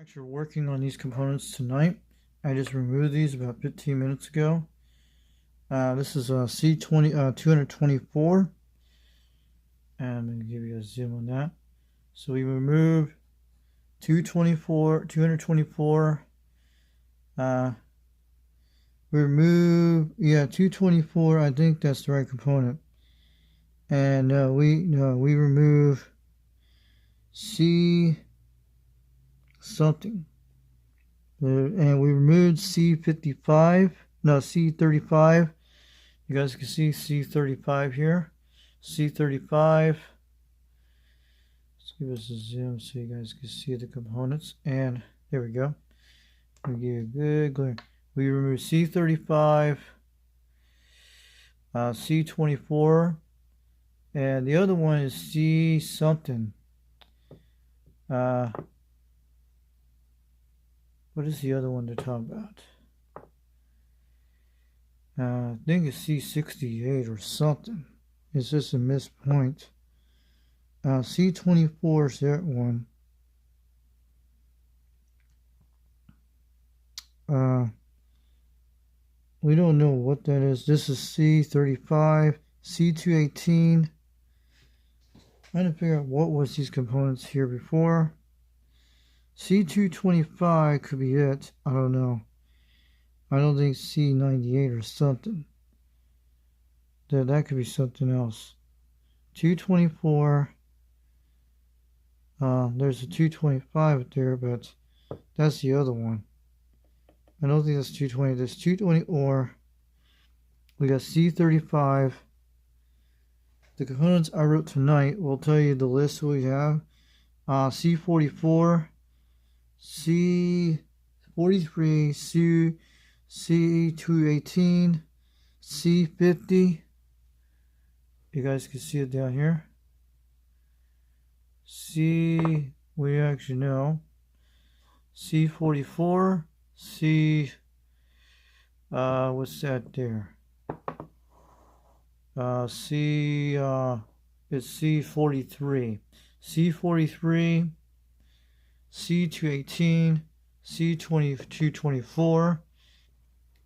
Actually working on these components tonight. I just removed these about 15 minutes ago. This is a c224, and I'm going to give you a zoom on that. So we removed 224. We removed 224. I think that's the right component. And we remove C something, and we removed c35. No, c35. You guys can see c35 here. c35. Let's give us a zoom so you guys can see the components. And there we go. We give you a good glare. We remove c35, c24, and the other one is c something. What is the other one they're talking about? I think it's c68 or something. It's just a missed point. c24 is that one. We don't know what that is. This is c35, c218. Trying to figure out what was these components here before. c225 could be it. I don't know. I don't think c98 or something. That could be something else. 224. There's a 225 up there, but that's the other one. I don't think that's 220. There's 220 or we got c35. The components I wrote tonight will tell you the list we have. c44, c43, c218, c50. You guys can see it down here. We actually know. c44, what's that there? It's c43, c43, c218, c224.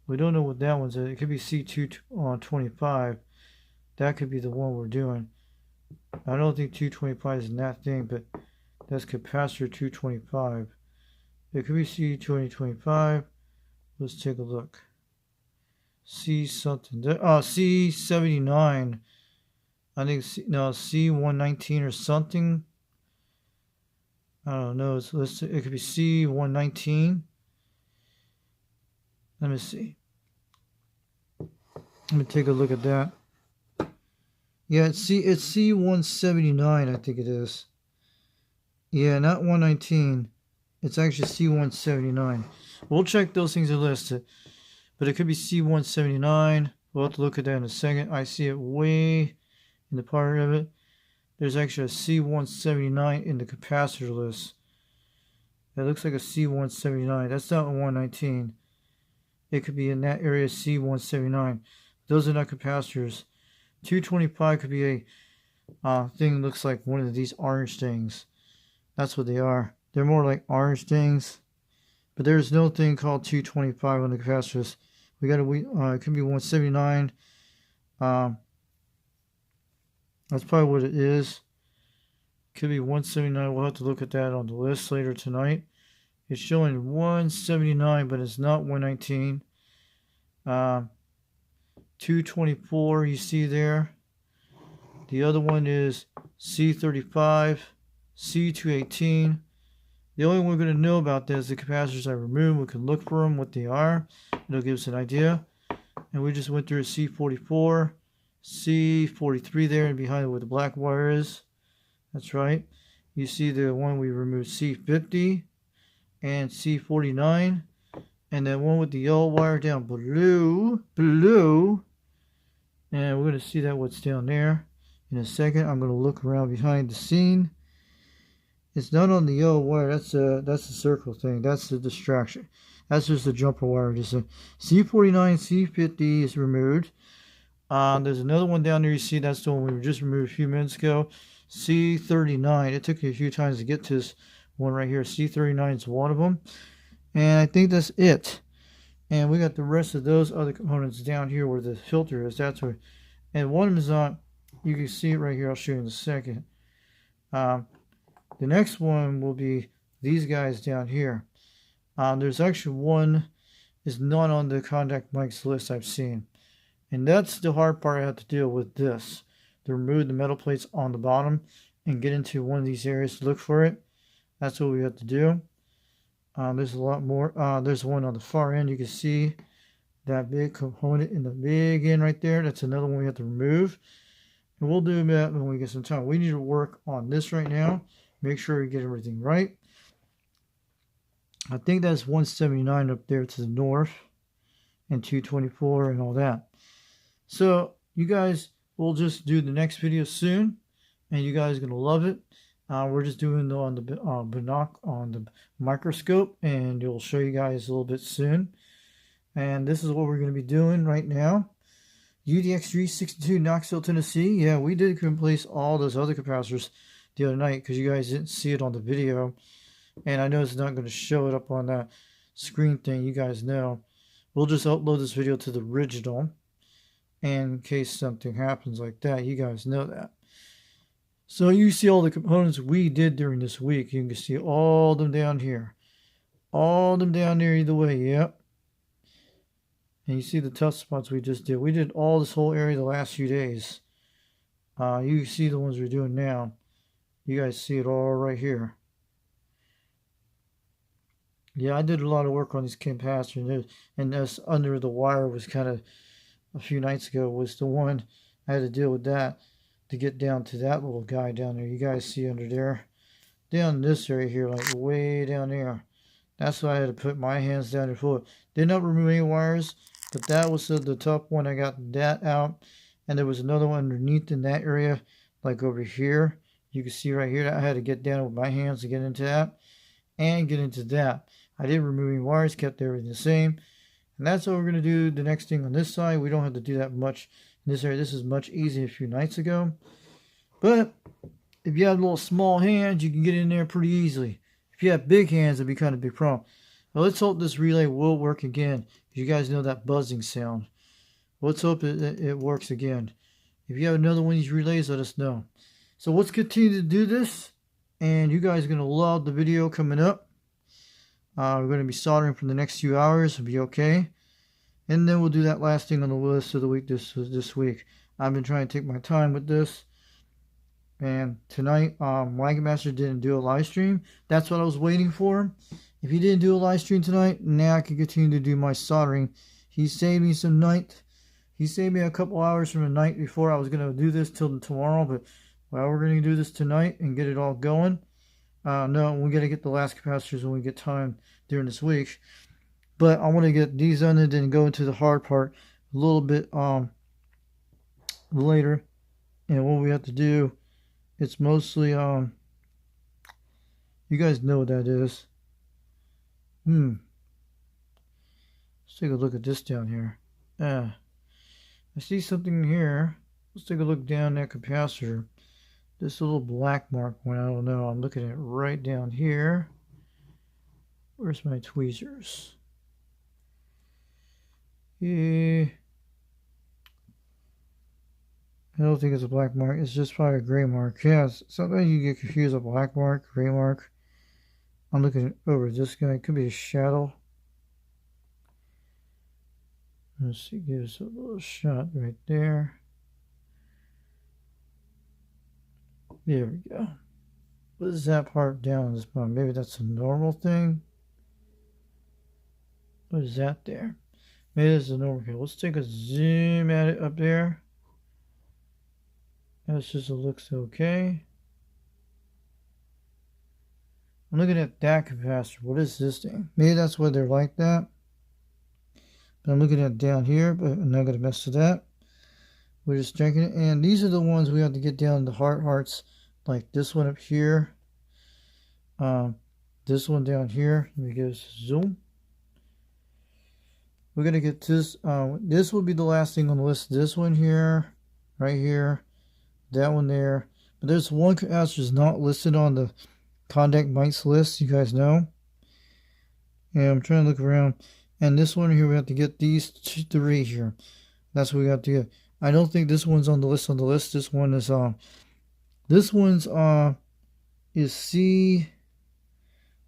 We don't know what that one's at. It could be c225. That could be the one we're doing. I don't think 225 is in that thing, but that's capacitor 225. It could be c225. Let's take a look. C something. C79. I think C119 or something. I don't know. It could be C119. Let me see. Let me take a look at that. Yeah, it's C179. I think it is. Yeah, not 119. It's actually C179. We'll check those things are listed. But it could be C179. We'll have to look at that in a second. I see it way in the part of it. There's actually a C179 in the capacitor list. That looks like a C179. That's not a 119. It could be in that area, C179. Those are not capacitors. 225 could be a thing that looks like one of these orange things. That's what they are. They're more like orange things. But there's no thing called 225 on the capacitors. It could be 179. That's probably what it is. Could be 179. We'll have to look at that on the list later tonight. It's showing 179, but it's not 119. 224 you see there. The other one is c35, c218. The only one we're going to know about that is the capacitors I removed. We can look for them, what they are. It'll give us an idea. And we just went through c44, c43 there, and behind it where the black wire is. That's right. You see the one we removed, c50 and c49. And then one with the yellow wire down below. And we're going to see that what's down there. In a second, I'm going to look around behind the scene. It's not on the yellow wire. That's the circle thing. That's the distraction. That's just the jumper wire. Just a C49, C50 is removed. There's another one down there. You see, that's the one we just removed a few minutes ago. C39. It took me a few times to get to this one right here. C39 is one of them. And I think that's it. And we got the rest of those other components down here where the filter is. That's where, and one of them is on, you can see it right here. I'll show you in a second. The next one will be these guys down here. There's actually one is not on the contact mics list I've seen. And that's the hard part I have to deal with this. To remove the metal plates on the bottom and get into one of these areas to look for it. That's what we have to do. There's a lot more. There's one on the far end. You can see that big component in the big end right there. That's another one we have to remove. And we'll do that when we get some time. We need to work on this right now. Make sure we get everything right. I think that's 179 up there to the north. And 224 and all that. So you guys will just do the next video soon. And you guys are going to love it. We're just doing it on the microscope, and it'll show you guys a little bit soon. And this is what we're going to be doing right now. UDX3 62 Knoxville, Tennessee. Yeah, we did replace all those other capacitors the other night because you guys didn't see it on the video. And I know it's not going to show it up on that screen thing, you guys know. We'll just upload this video to the original. And in case something happens like that, you guys know that. So you see all the components we did during this week. You can see all of them down here. All of them down there either way, yep. And you see the tough spots we just did. We did all this whole area the last few days. You see the ones we're doing now. You guys see it all right here. Yeah, I did a lot of work on these capacitors. And this under the wire was kind of a few nights ago was the one I had to deal with that. To get down to that little guy down there. You guys see under there. Down this area here, like way down there. That's why I had to put my hands down there for it. Did not remove any wires, but that was the top one. I got that out. And there was another one underneath in that area, like over here. You can see right here that I had to get down with my hands to get into that. And get into that. I didn't remove any wires, kept everything the same. And that's what we're going to do the next thing on this side. We don't have to do that much in this area. This is much easier a few nights ago. But if you have little small hands, you can get in there pretty easily. If you have big hands, it'd be kind of a big problem. Well, let's hope this relay will work again. You guys know that buzzing sound. Let's hope it works again. If you have another one of these relays, let us know. So let's continue to do this. And you guys are going to love the video coming up. We're going to be soldering for the next few hours. It'll be okay. And then we'll do that last thing on the list of the week this week. I've been trying to take my time with this. And tonight, Master didn't do a live stream. That's what I was waiting for. If he didn't do a live stream tonight, now I can continue to do my soldering. He saved me some night. He saved me a couple hours from the night before I was going to do this till tomorrow. But, well, we're going to do this tonight and get it all going. No, we're going to get the last capacitors when we get time during this week. But I want to get these on it and go into the hard part a little bit later. And what we have to do, it's mostly, you guys know what that is. Let's take a look at this down here. I see something here. Let's take a look down that capacitor. This little black mark one, I don't know. I'm looking at it right down here. Where's my tweezers? Yeah. I don't think it's a black mark. It's just probably a gray mark. Yeah, sometimes you get confused with black mark, gray mark. I'm looking over this guy. It could be a shadow. Let's see. Give us a little shot right there. There we go. What is that part down on this bottom? Maybe that's a normal thing. What is that there? Maybe it's a normal. Okay, let's take a zoom at it up there. That's just, it looks okay. I'm looking at that capacitor. What is this thing? Maybe that's why they're like that. But I'm looking at down here, but I'm not going to mess with that. We're just checking it. And these are the ones we have to get down to hearts. Like this one up here. This one down here. Let me give us a zoom. We're going to get this. This will be the last thing on the list. This one here. Right here. That one there. But there's one capacitor is not listed on the contact mics list, you guys know. And I'm trying to look around. And this one here, we have to get these 3 here. That's what we got to get. I don't think this one's on the list. This one is is C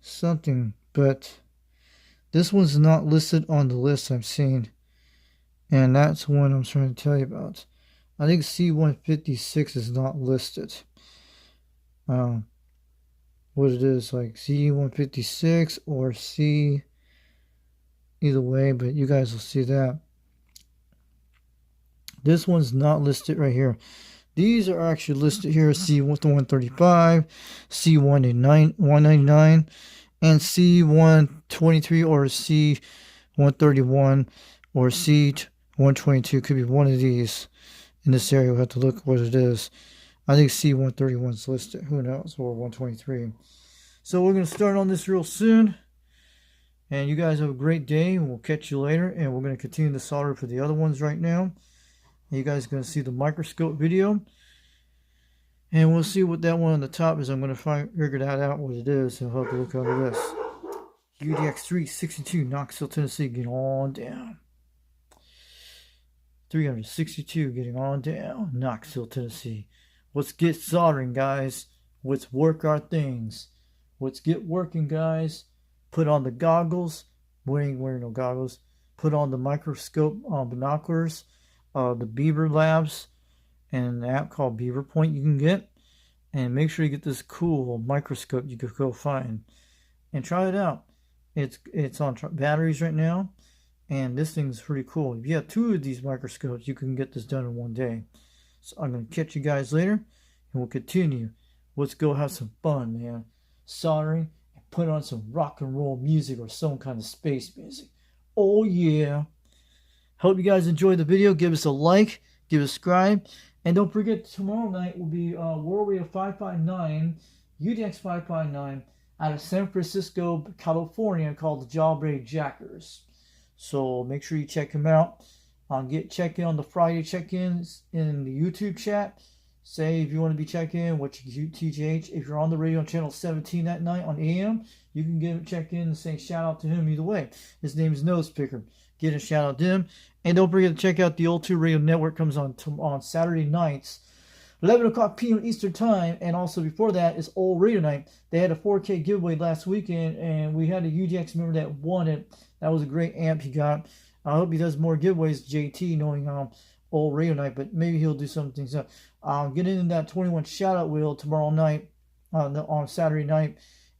something, but this one's not listed on the list I've seen. And that's one I'm trying to tell you about. I think C156 is not listed. What it is, like C156 or C, either way, but you guys will see that. This one's not listed right here. These are actually listed here: C135, C199, and C123 or C131 or C122. Could be one of these in this area. We'll have to look what it is. I think C131 is listed. Who knows? Or 123. So we're going to start on this real soon. And you guys have a great day. We'll catch you later. And we're going to continue the solder for the other ones right now. You guys are going to see the microscope video. And we'll see what that one on the top is. I'm going to figure that out what it is. And I'll have to look under this. UDX 362, Knoxville, Tennessee. Get on down. 362, getting on down. Knoxville, Tennessee. Let's get soldering, guys. Let's work our things. Let's get working, guys. Put on the goggles. We ain't wearing no goggles. Put on the microscope binoculars. The Beaver Labs. And an app called Beaver Point you can get. And make sure you get this cool microscope you could go find. And try it out. It's on batteries right now. And this thing's pretty cool. If you have 2 of these microscopes, you can get this done in one day. So I'm going to catch you guys later. And we'll continue. Let's go have some fun, man. Soldering and put on some rock and roll music or some kind of space music. Oh, yeah. Hope you guys enjoyed the video. Give us a like. Give us a subscribe. And don't forget, tomorrow night will be World Radio 559, UDX 559, out of San Francisco, California, called the Jawbreak Jackers. So make sure you check him out. Check in on the Friday check-ins in the YouTube chat. Say if you want to be checking what you TGH. If you're on the radio on channel 17 that night on AM, you can check in and say shout out to him either way. His name is Nose Picker. Get a shout out to him. And don't forget to check out the Old 2 Radio Network. Comes on Saturday nights, 11 o'clock p.m. Eastern Time. And also before that is Old Radio Night. They had a 4K giveaway last weekend, and we had a UDX member that won it. That was a great amp he got. I hope he does more giveaways, JT, knowing Old Radio Night, but maybe he'll do something. So get in that 21 shout-out wheel tomorrow night, on Saturday night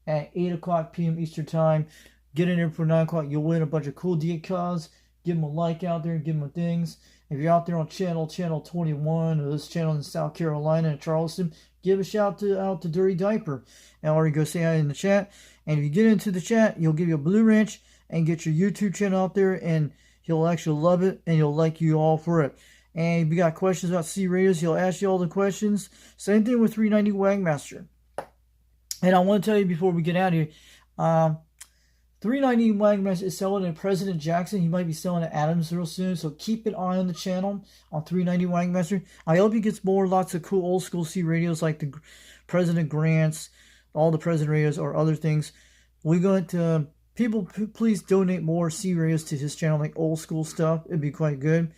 at 8 o'clock p.m. Eastern Time. Get in there for 9 o'clock. You'll win a bunch of cool decals. Give them a like out there. Give them things. If you're out there on channel 21, or this channel in South Carolina and Charleston, give a shout out to Dirty Diaper. And already go say hi in the chat. And if you get into the chat, you'll give you a Blue Wrench and get your YouTube channel out there, and he'll actually love it, and he'll like you all for it. And if you got questions about C radios, he'll ask you all the questions. Same thing with 390 Wagmaster. And I want to tell you before we get out of here, 390 Wagmaster is selling at President Jackson. He might be selling at Adams real soon, so keep an eye on the channel on 390 Wagmaster. I hope he gets lots of cool old school C radios like the President Grants, all the President radios, or other things. We're going to... People, please donate more C radios to his channel, like old school stuff. It'd be quite good.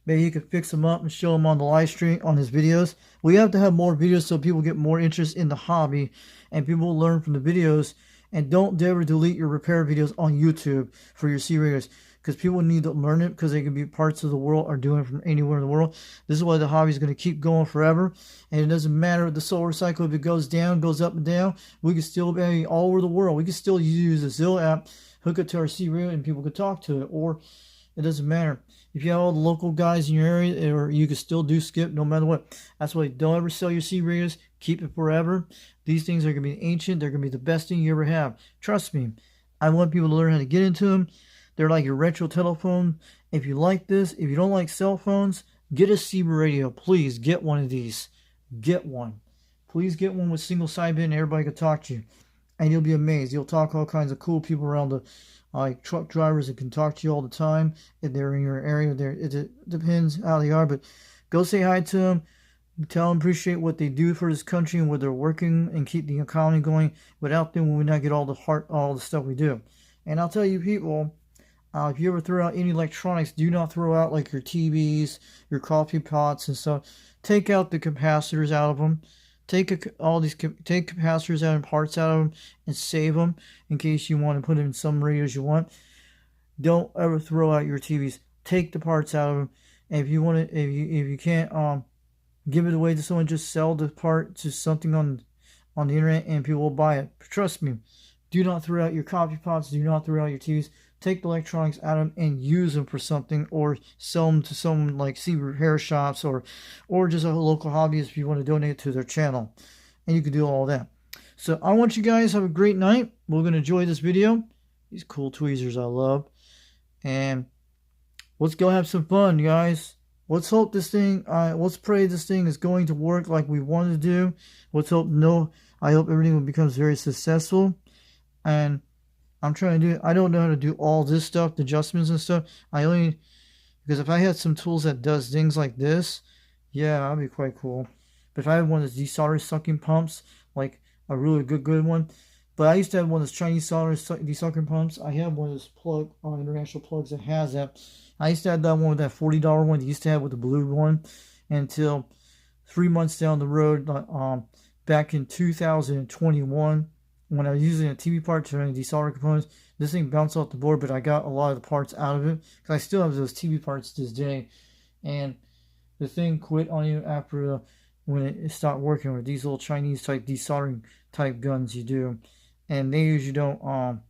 Maybe he could fix them up and show them on the live stream on his videos. We have to have more videos so people get more interest in the hobby and people will learn from the videos. And don't ever delete your repair videos on YouTube for your C radios, because people need to learn it, because they can be parts of the world or doing it from anywhere in the world. This is why the hobby is going to keep going forever. And it doesn't matter the solar cycle, if it goes down, goes up and down, we can still be all over the world. We can still use the Zillow app, hook it to our C radio, and people can talk to it. Or it doesn't matter. If you have all the local guys in your area, or you can still do skip no matter what. That's why don't ever sell your C radios. Keep it forever. These things are going to be ancient. They're going to be the best thing you ever have. Trust me. I want people to learn how to get into them. They're like your retro telephone. If you like this, if you don't like cell phones, get a C radio. Please get one of these. Get one. Please get one with single sideband and everybody can talk to you. And you'll be amazed. You'll talk to all kinds of cool people around the like truck drivers that can talk to you all the time. If they're in your area, it depends how they are. But go say hi to them. Tell them appreciate what they do for this country and where they're working and keep the economy going. Without them, we would not get all the stuff we do. And I'll tell you, people, if you ever throw out any electronics, do not throw out like your TVs, your coffee pots and stuff. Take out the capacitors out of them. Take capacitors out and parts out of them and save them in case you want to put in some radios you want. Don't ever throw out your TVs. Take the parts out of them. And if you want to, if you can't give it away to someone, just sell the part to something on the internet and people will buy it. Trust me. Do not throw out your coffee pots. Do not throw out your TVs. Take the electronics out of them and use them for something, or sell them to someone like repair shops or just a local hobbyist if you want to donate it to their channel. And you can do all that. So I want you guys to have a great night. We're going to enjoy this video. These cool tweezers I love. And let's go have some fun, guys. Let's hope this thing, let's pray this thing is going to work like we wanted to do. Let's hope, I hope everything becomes very successful. And I'm trying to do, I don't know how to do all this stuff, the adjustments and stuff. Because if I had some tools that does things like this, yeah, that'd be quite cool. But if I had one of those desolder sucking pumps, like a really good one. But I used to have one of those Chinese solder desucking pumps. I have one of those international plugs that has that. I used to have that one with that $40 one. They used to have with the blue one until 3 months down the road, back in 2021, when I was using a TV part to desolder components. This thing bounced off the board, but I got a lot of the parts out of it because I still have those TV parts to this day. And the thing quit on you after when it stopped working with these little Chinese type desoldering type guns you do. And they usually don't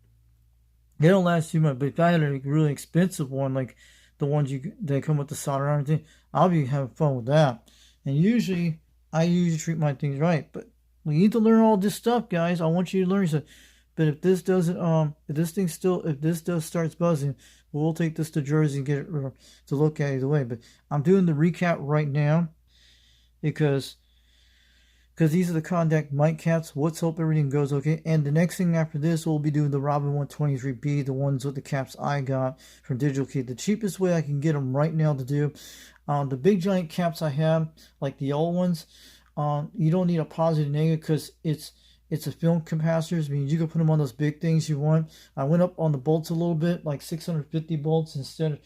they don't last too much. But if I had a really expensive one, like the ones they come with the solder and everything, I'll be having fun with that. And I usually treat my things right. But we need to learn all this stuff, guys. I want you to learn stuff. But if this doesn't if this starts buzzing, we'll take this to Jersey and get it to look at either way. But I'm doing the recap right now because these are the contact mic caps. Let's hope everything goes okay. And the next thing after this, we'll be doing the Robin 123B, the ones with the caps I got from Digital Key. The cheapest way I can get them right now to do. The big giant caps I have, like the old ones, you don't need a positive negative because it's a film capacitors. I mean, you can put them on those big things you want. I went up on the bolts a little bit, like 650 bolts instead of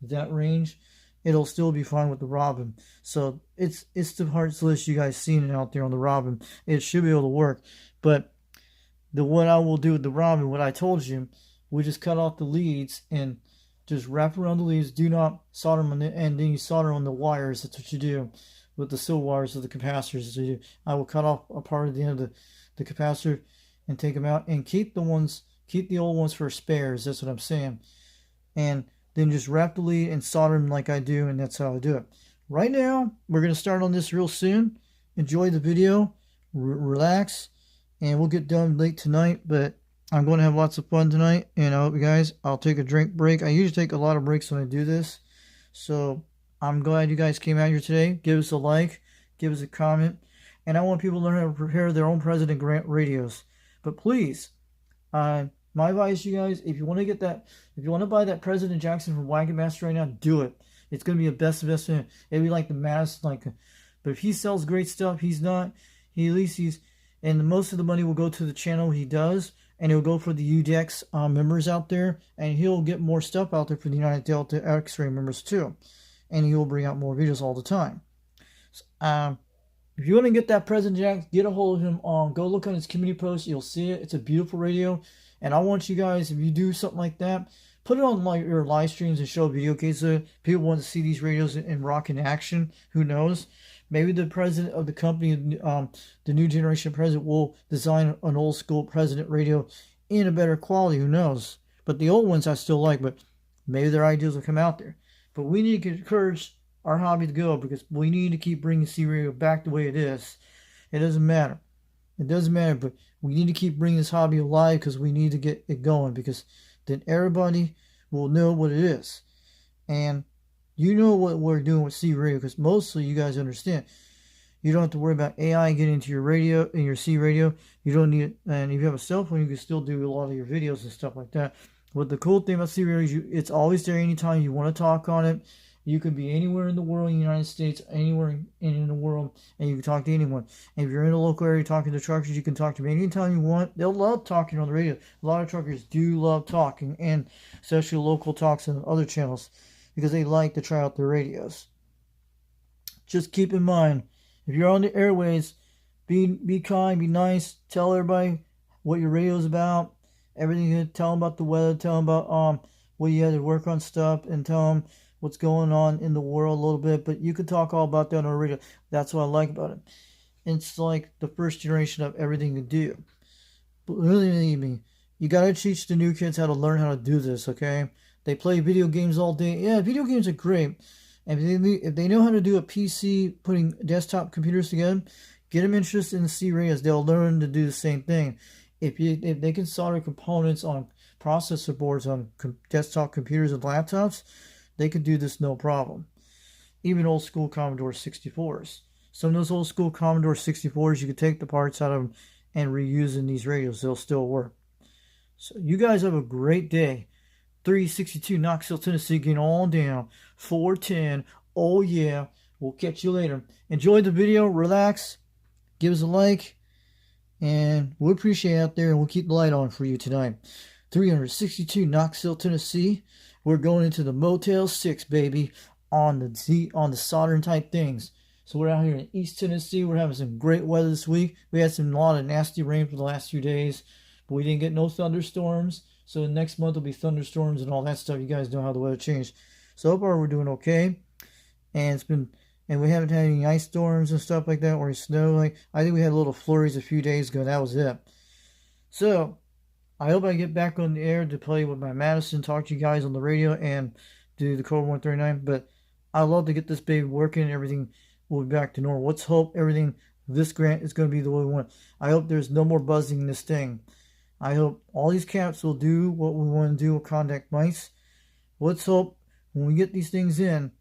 that range. It'll still be fine with the Robin. So it's the parts list you guys seen it out there on the Robin. It should be able to work. But what I will do with the Robin, what I told you, we just cut off the leads and just wrap around the leads. Do not solder them on the end. Then you solder on the wires. That's what you do with the silver wires of the capacitors. I will cut off a part of the end of the capacitor and take them out and keep the old ones for spares. That's what I'm saying. And then just wrap the lead and solder them like I do, and that's how I do it. Right now, we're going to start on this real soon. Enjoy the video, relax, and we'll get done late tonight, but I'm going to have lots of fun tonight, and I hope you guys, I'll take a drink break. I usually take a lot of breaks when I do this, so I'm glad you guys came out here today. Give us a like, give us a comment, and I want people to learn how to prepare their own President Grant radios. But please, my advice, you guys, if you want to buy that President Jackson from Wagon Master right now, do it. It's going to be the best investment. It'll be like the mass, but if he sells great stuff, at least and most of the money will go to the channel he does, and it'll go for the UDEX members out there, and he'll get more stuff out there for the United Delta X-Ray members too, and he'll bring out more videos all the time. If you want to get that President Jackson, get a hold of him. Go look on his community post. You'll see it. It's a beautiful radio. And I want you guys, if you do something like that, put it on your live streams and show video cases. So people want to see these radios in rock in action. Who knows? Maybe the president of the company, the new generation president, will design an old school president radio in a better quality. Who knows? But the old ones I still like, but maybe their ideas will come out there. But we need to encourage our hobby to go because we need to keep bringing C radio back the way it is. It doesn't matter. It doesn't matter, but we need to keep bringing this hobby alive because we need to get it going, because then everybody will know what it is. And you know what we're doing with C radio, because mostly you guys understand. You don't have to worry about AI getting into your radio, in your C radio. You don't need it. And if you have a cell phone, you can still do a lot of your videos and stuff like that. But the cool thing about C radio is it's always there anytime you want to talk on it. You could be anywhere in the world, in the United States, anywhere in the world, and you can talk to anyone. And if you're in a local area talking to truckers, you can talk to me anytime you want. They'll love talking on the radio. A lot of truckers do love talking, and especially local talks and other channels, because they like to try out their radios. Just keep in mind, if you're on the airways, be kind, be nice, tell everybody what your radio is about, everything. Tell them about the weather, tell them about what you had to work on stuff, and tell them what's going on in the world a little bit. But you can talk all about that on the radio. That's what I like about it. It's like the first generation of everything to do. But really, believe me, you gotta teach the new kids how to learn how to do this, okay? They play video games all day. Yeah, video games are great. And if they know how to do a PC, putting desktop computers together, get them interested in C radios. They'll learn to do the same thing. If they can solder components on processor boards on desktop computers and laptops, they could do this no problem. Even old school Commodore 64s. Some of those old school Commodore 64s, you could take the parts out of them and reuse in these radios. They'll still work. So you guys have a great day. 362 Knoxville, Tennessee, getting all down. 410. Oh yeah. We'll catch you later. Enjoy the video. Relax. Give us a like. And we'll appreciate it out there, and we'll keep the light on for you tonight. 362 Knoxville, Tennessee. We're going into the Motel 6, baby, on the soldering type things. So we're out here in East Tennessee. We're having some great weather this week. We had a lot of nasty rain for the last few days, but we didn't get no thunderstorms. So next month will be thunderstorms and all that stuff. You guys know how the weather changed. So far we're doing okay. And we haven't had any ice storms and stuff like that, or any snow. I think we had little flurries a few days ago. That was it. So I hope I get back on the air to play with my Madison, talk to you guys on the radio, and do the code 139. But I love to get this baby working, and everything will be back to normal. Let's hope everything, this grant is going to be the way we want. I hope there's no more buzzing in this thing. I hope all these caps will do what we want to do with contact mice. Let's hope when we get these things in,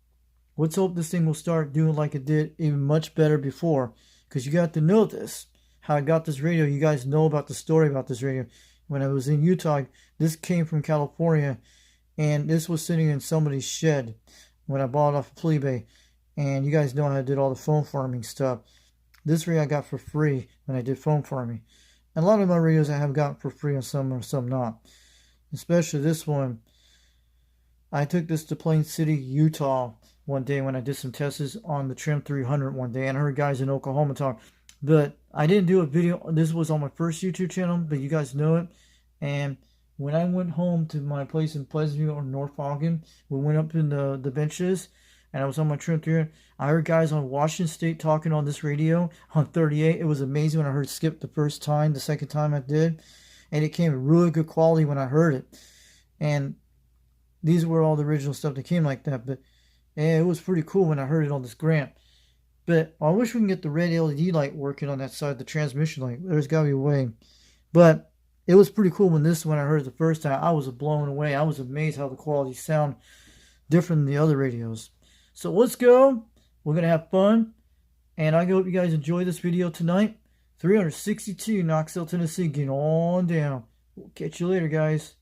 let's hope this thing will start doing like it did even much better before. Because you got to know this. How I got this radio. You guys know about the story about this radio. When I was in Utah, this came from California. And this was sitting in somebody's shed when I bought it off of Plebay. And you guys know how I did all the phone farming stuff. This radio I got for free when I did phone farming. And a lot of my radios I have gotten for free, and some not. Especially this one. I took this to Plain City, Utah one day when I did some tests on the Trim 300 one day. And I heard guys in Oklahoma talk. But I didn't do a video. This was on my first YouTube channel, but you guys know it. And when I went home to my place in Pleasantville or North Ogden, we went up in the benches, and I was on my Trim 300. I heard guys on Washington State talking on this radio on 38. It was amazing when I heard Skip the first time, the second time I did. And it came really good quality when I heard it. And these were all the original stuff that came like that. But it was pretty cool when I heard it on this grant. But I wish we can get the red LED light working on that side, the transmission light. There's got to be a way. But it was pretty cool when I heard it the first time. I was blown away. I was amazed how the quality sound different than the other radios. So let's go. We're going to have fun. And I hope you guys enjoy this video tonight. 362 Knoxville, Tennessee, getting on down. We'll catch you later, guys.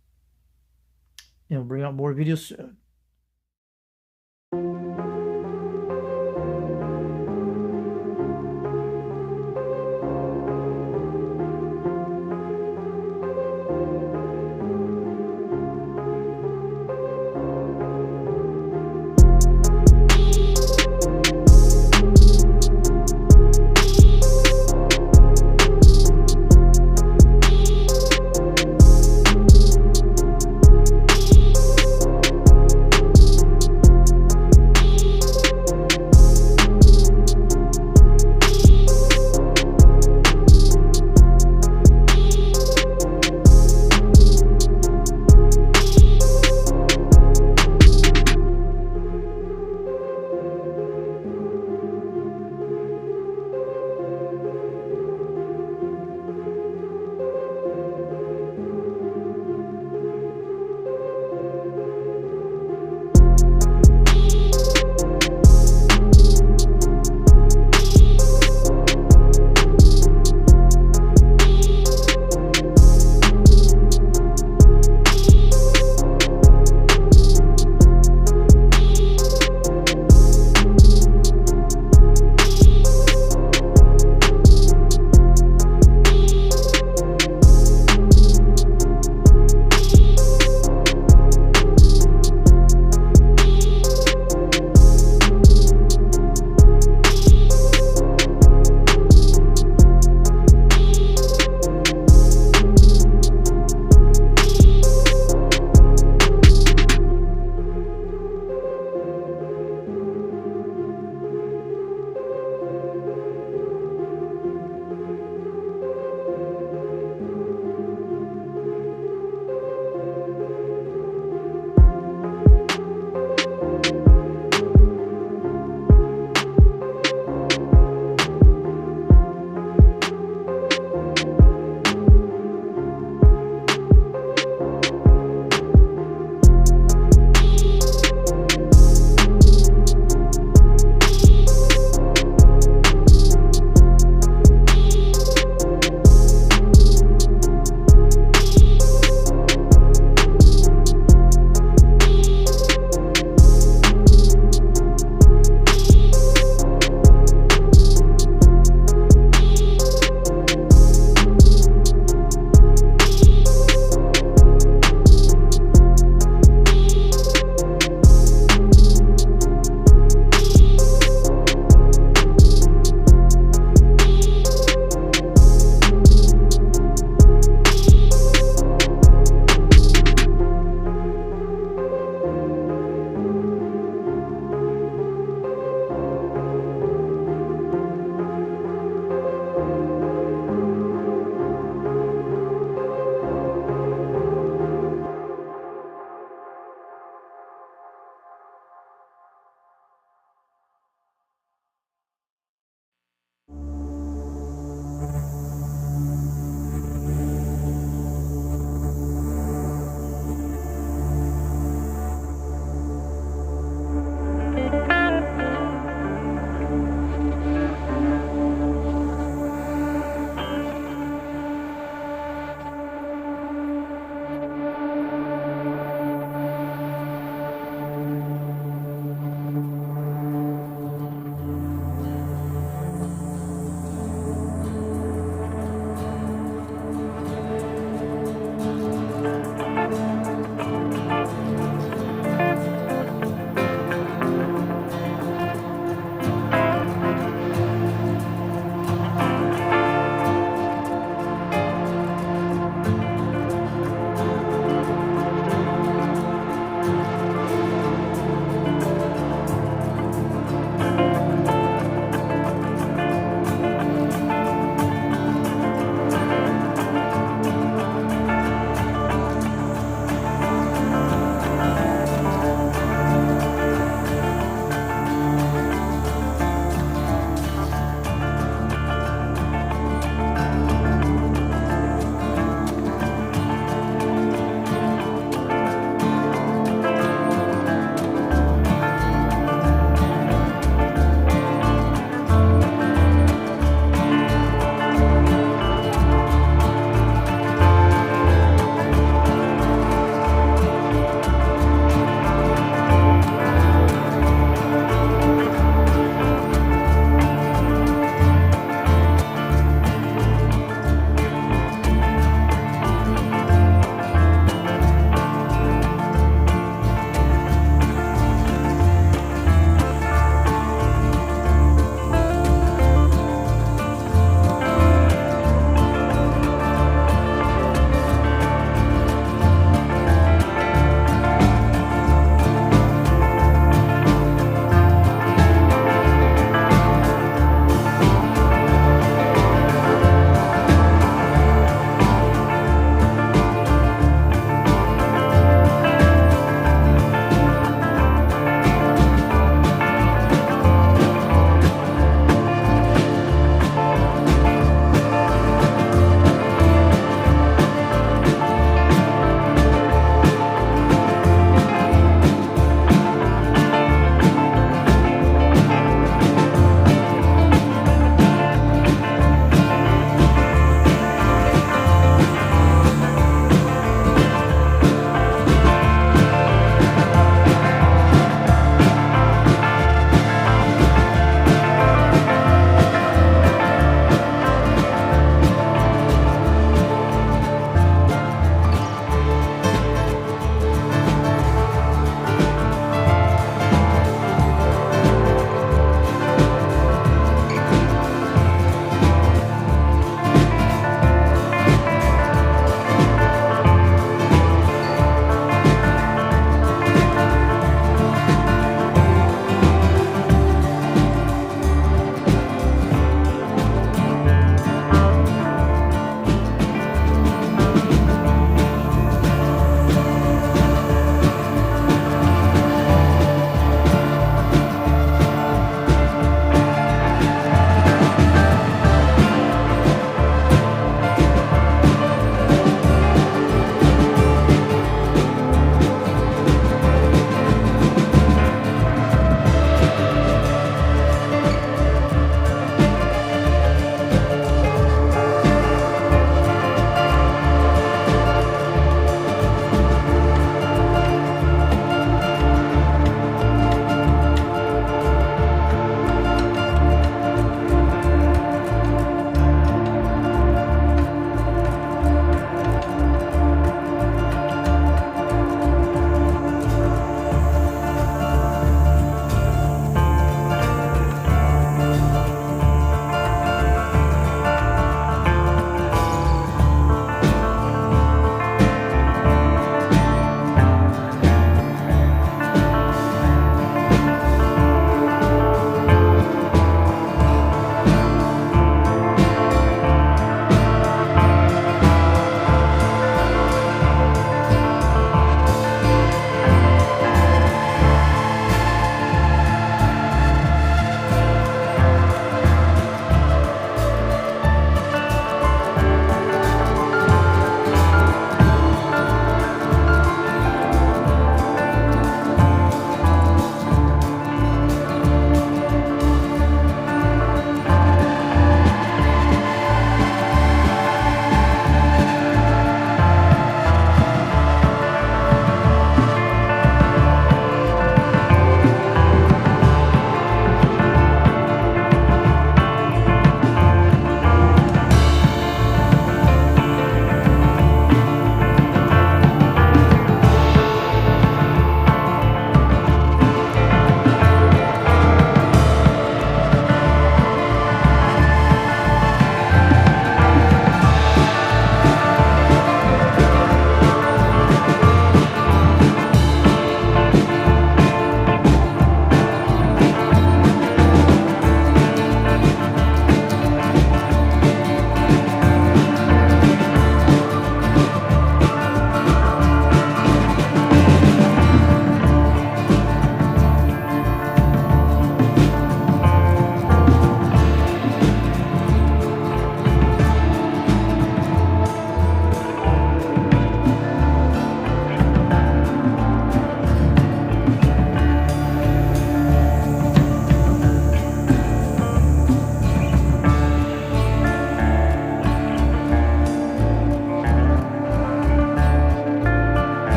And we'll bring out more videos soon.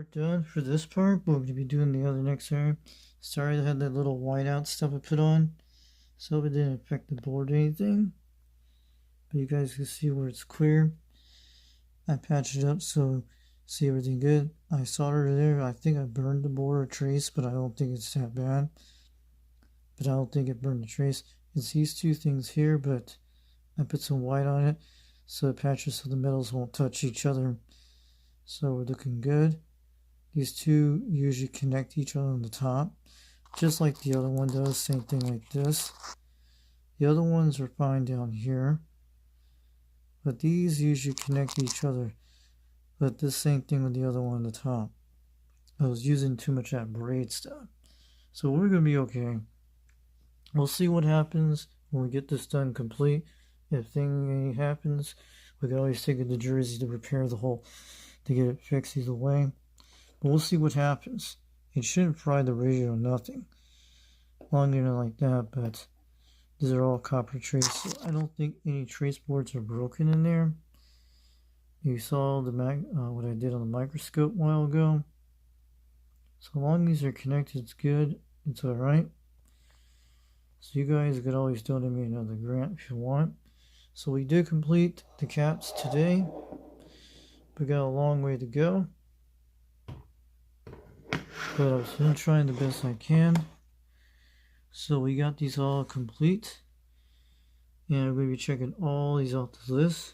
part done for this part. We're going to be doing the other next arm. Sorry I had that little whiteout stuff I put on, so it didn't affect the board or anything. But you guys can see where it's clear. I patched it up so see everything good. I soldered it there. I think I burned the board or trace, but I don't think it's that bad. But I don't think it burned the trace. It's these two things here, but I put some white on it so it patches so the metals won't touch each other. So we're looking good. These two usually connect each other on the top, just like the other one does, same thing like this. The other ones are fine down here, but these usually connect each other. But the same thing with the other one on the top. I was using too much of that braid stuff. So we're going to be okay. We'll see what happens when we get this done complete. If anything happens, we can always take it to Jersey to repair the hole, to get it fixed either way. But we'll see what happens. It shouldn't fry the radio, nothing. Long unit like that, but these are all copper trace. So I don't think any trace boards are broken in there. You saw the what I did on the microscope a while ago. So long as these are connected, it's good. It's alright. So you guys could always donate me another grant if you want. So we did complete the caps today. We got a long way to go. But I was still trying the best I can. So we got these all complete. And I'm going to be checking all these off the list.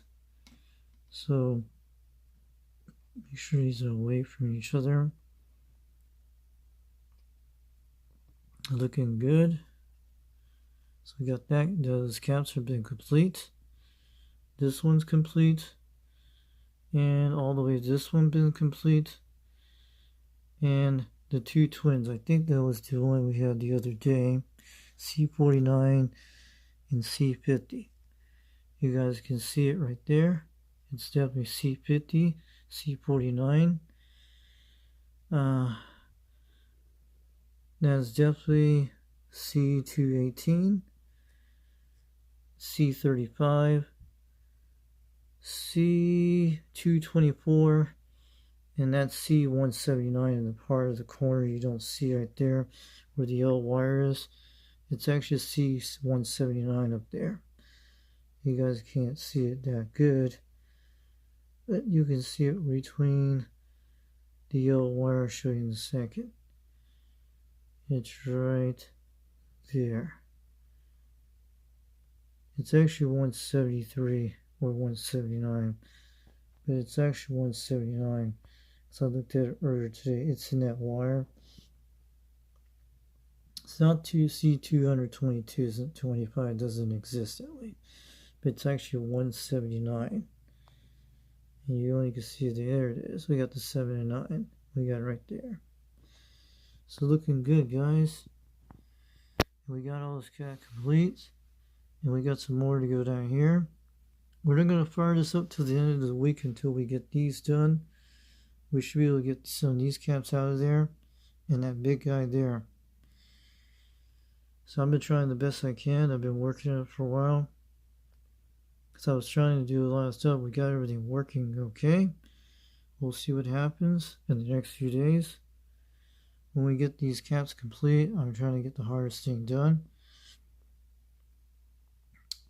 So make sure these are away from each other. Looking good. So we got that. Those caps have been complete. This one's complete. And all the way this one been complete. And the two twins, I think that was the one we had the other day. C49 and C50. You guys can see it right there. It's definitely C50, C49. That's definitely C218, c35, c224, and that's c179 in the part of the corner you don't see right there where the yellow wire is. It's actually c179 up there. You guys can't see it that good, but you can see it between the yellow wire. I'll show you in a second. It's right there. It's actually 173 or 179, but it's actually 179. So I looked at it earlier today. It's in that wire. It's not C222, 25 doesn't exist that way, but it's actually 179. And you only can see there it is. We got the 7 and 9. We got it right there. So looking good, guys. We got all this cat complete. And we got some more to go down here. We're not going to fire this up till the end of the week until we get these done. We should be able to get some of these caps out of there. And that big guy there. So I've been trying the best I can. I've been working on it for a while. Because I was trying to do a lot of stuff. We got everything working okay. We'll see what happens in the next few days. When we get these caps complete, I'm trying to get the hardest thing done.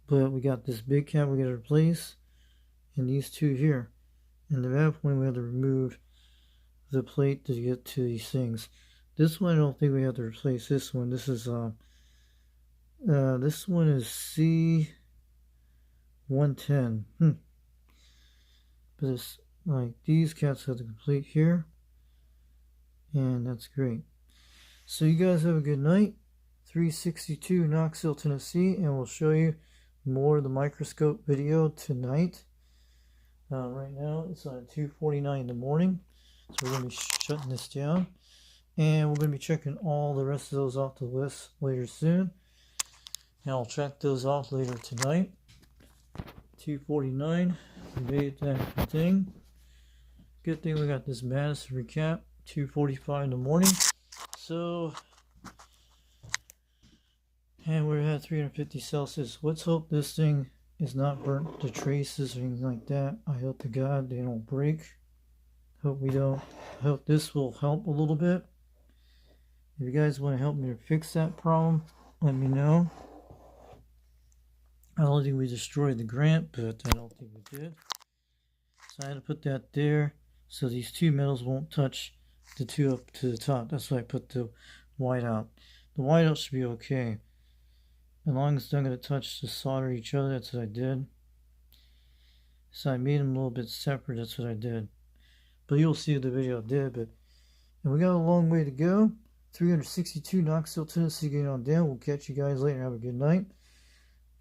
But we got this big cap we got to replace. And these two here. And the bad point, we have to remove the plate to get to these things. This one, I don't think we have to replace this one. This is this one is C110. But it's like these caps have to complete here. And that's great. So you guys have a good night. 362 Knoxville, Tennessee, and we'll show you more of the microscope video tonight. Right now it's on 2:49 in the morning, so we're going to be shutting this down, and we're going to be checking all the rest of those off the list later soon. And I'll check those off later tonight. 2:49, we made that thing. Good thing we got this Madison recap. 2:45 in the morning. So, and we're at 350 Celsius. Let's hope this thing is not burnt to traces or anything like that. I hope to God they don't break. Hope this will help a little bit. If you guys want to help me to fix that problem, let me know. I don't think we destroyed the grant, but I don't think we did. So I had to put that there so these two metals won't touch the two up to the top. That's why I put the white out. The white out should be okay. As long as they're going to touch the solder each other, that's what I did. So I made them a little bit separate, that's what I did. But you'll see the video I did. And we got a long way to go. 362 Knoxville, Tennessee getting on down. We'll catch you guys later. Have a good night.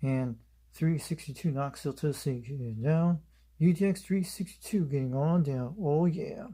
And 362 Knoxville, Tennessee getting down. UTX 362 getting on down. Oh yeah.